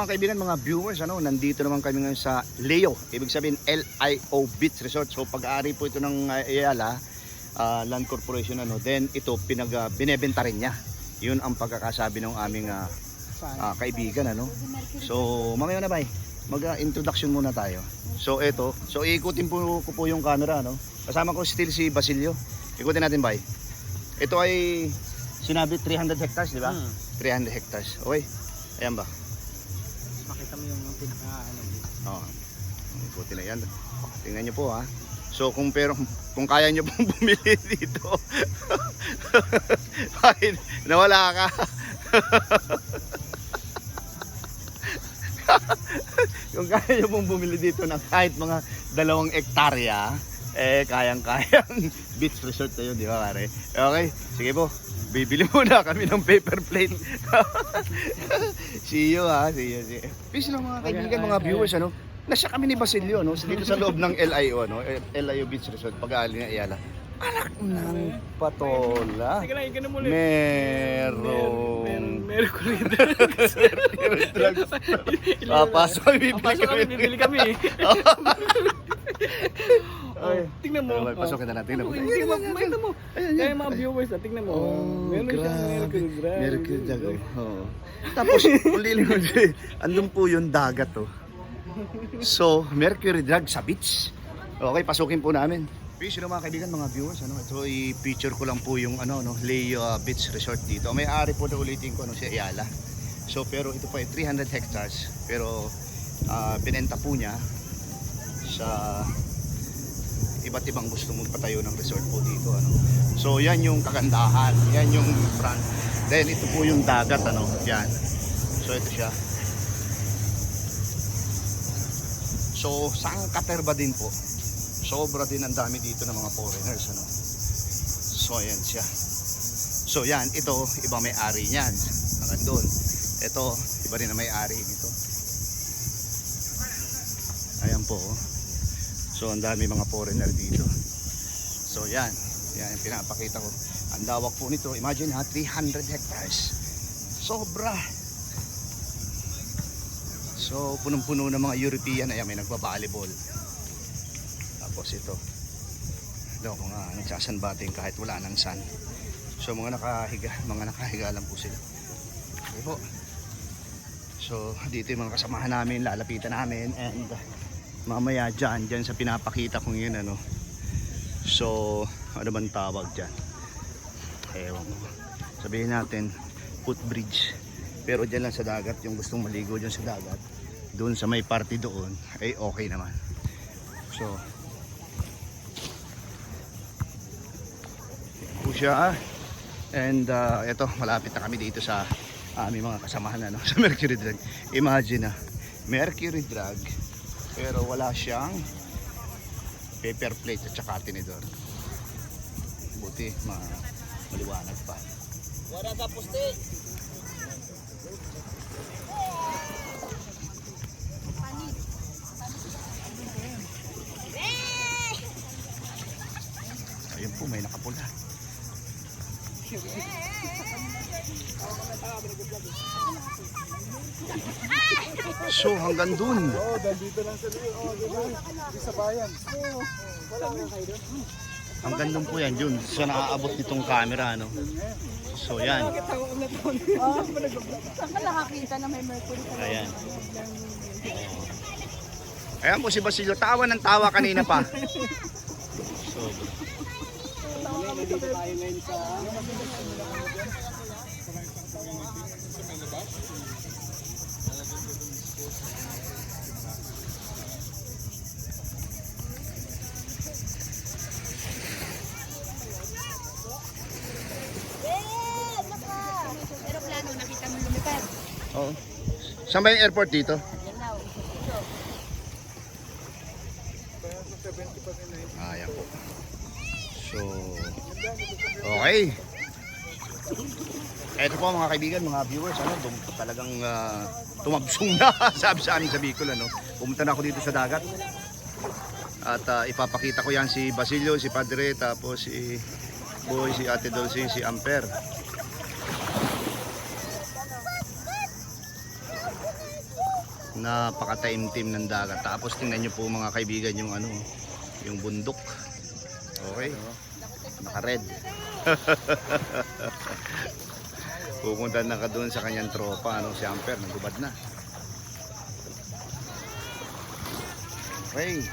mga kaibigan, mga viewers, nandito naman kami ngayon sa Leo, ibig sabihin LIO Beach Resort. So pag-aari po ito ng Ayala Land Corporation, then ito binebenta rin niya. Yun ang pagkakasabi ng aming kaibigan, So mamaya na ba, mag-introduction muna tayo. So ito, so iikutin ko po yung camera, Kasama ko still si Basilio. Ikutin natin, bay. Ito ay sinabi 300 hectares, di ba? 300 hectares. Okay. Ayan ba? Makita mo yung pinaka-ano dito. Oo. Ikutin na yan. Tingnan nyo po, ha. So kung kaya nyo pong bumili dito. Bakit nawala ka? Kung kaya nyo pong bumili dito ng kahit mga 2 hektarya, kayang-kayang beach resort na yun, di ba, pare? Okay, sige po. Bibili muna kami ng paper plate. See you, ha. See you. Peace lang mga kaibigan, mga viewers, Nasya kami ni Basilio, dito sa loob ng LIO, LIO Beach Resort, pag-aali ng Ayala. Anak ng patola. Sige lang, ikano muli. Meron ko rin. Papasok, bibili kami. Tingnan mo. Pasokin na natin. Tingnan mo. Kaya mga viewers, tingnan mo. Meron siyang Mercury drag. Tapos, ulilingon andun po yung dagat, So, Mercury drag sa beach. Okay, pasukin po namin. Peace mga kaibigan, mga viewers, ito i-picture ko lang po yung Leo Beach Resort dito. May-ari po na ulitin ko si Ayala. So pero ito po ay 300 hectares, pero binenta po niya sa iba't ibang gusto mong patayo ng resort po dito, So yan yung kagandahan, yan yung front. Then ito po yung dagat, yan. So ito siya. So Sangkaterba din po. Sobra din ang dami dito ng mga foreigners, So ayan siya. So yan, ito iba may-ari niyan. Hanggang doon. Ito iba rin ang may-ari nito. Ayan po. So ang dami mga foreigner dito. So yan yung pinapakita ko. Ang lawak po nito. Imagine 300 hectares. Sobra. So punong-puno ng mga European. Ayan, may nagba-volleyball. Tapos ito mga nagsasanbating kahit wala ng sun. So mga nakahiga lang po sila. Okay po. So dito yung mga kasamahan namin, lalapitan namin, and mamaya dyan sa pinapakita kong yun, So ano bang tawag dyan, ewan ko, sabihin natin footbridge, pero dyan lang sa dagat. Yung gustong maligo dyan sa dagat, doon sa may party doon, ay okay naman. So siya, and ito malapit na kami dito sa aming mga kasamahan sa Mercury drag. Imagine Mercury drag pero wala siyang paper plate at saka tinidor. Buti maliwanag pa. Wala ka pusti. Ayun po, may nakapula. So hanggang dun. Dito lang sa sa bayan. Hanggang dun po yan, yun. So naaabot nitong camera, So yan. Saan ka nakakita na may mercury? Ayan. Ayan po si Basilio, tawa ng tawa kanina pa. So Dito tayo ngayon sa Aeroplano, nakita mo lumipad. Oo. Saan ba yung airport dito? Ayan po. So, okay. Ito po mga kaibigan, mga viewers, talagang tumabsong na sabi sa amin sa Bicol, Pumunta na ako dito sa dagat. At ipapakita ko yan si Basilio, si Padre, tapos si Boy, si Ate Dulce, si Amper. Napakataimtim ng dagat. Tapos tingnan nyo po mga kaibigan yung ano, yung bundok. Okay. Naka-red. Pupunta na ka doon sa kanyang tropa, ano, si Amper, nagubad na. Okay.